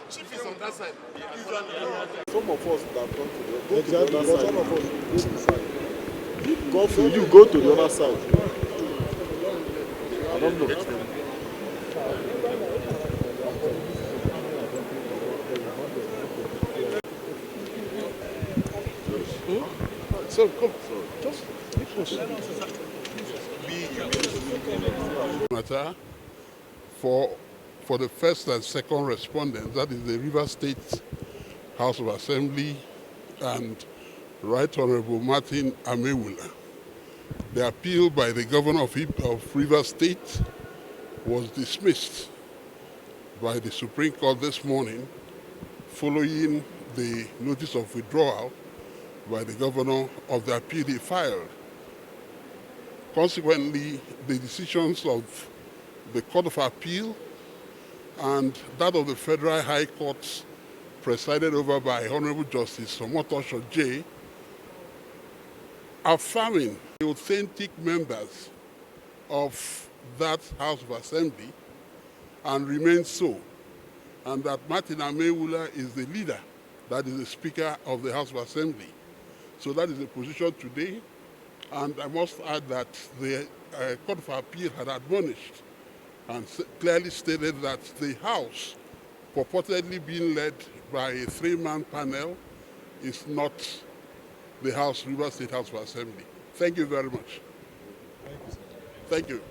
Chief is on that side. Some of us that come to the other side. Some of us go to the side. Godfrey, you go to the other side. I don't know. So come. Just matter for the first and second respondents, that is the Rivers State House of Assembly and Right Honorable Martin Amaewhule. The appeal by the Governor of Rivers State was dismissed by the Supreme Court this morning following the notice of withdrawal by the Governor of the appeal he filed. Consequently, the decisions of the Court of Appeal and that of the Federal High Court presided over by Honorable Justice Uwani Abba-Aji, affirming the authentic members of that House of Assembly and remain so, and that Martin Amaewhule is the leader, that is the Speaker of the House of Assembly. So that is the position today, and I must add that the Court of Appeal had admonished and clearly stated that the House, purportedly being led by a three-man panel, is not the Rivers State House of Assembly. Thank you very much. Thank you, sir. Thank you.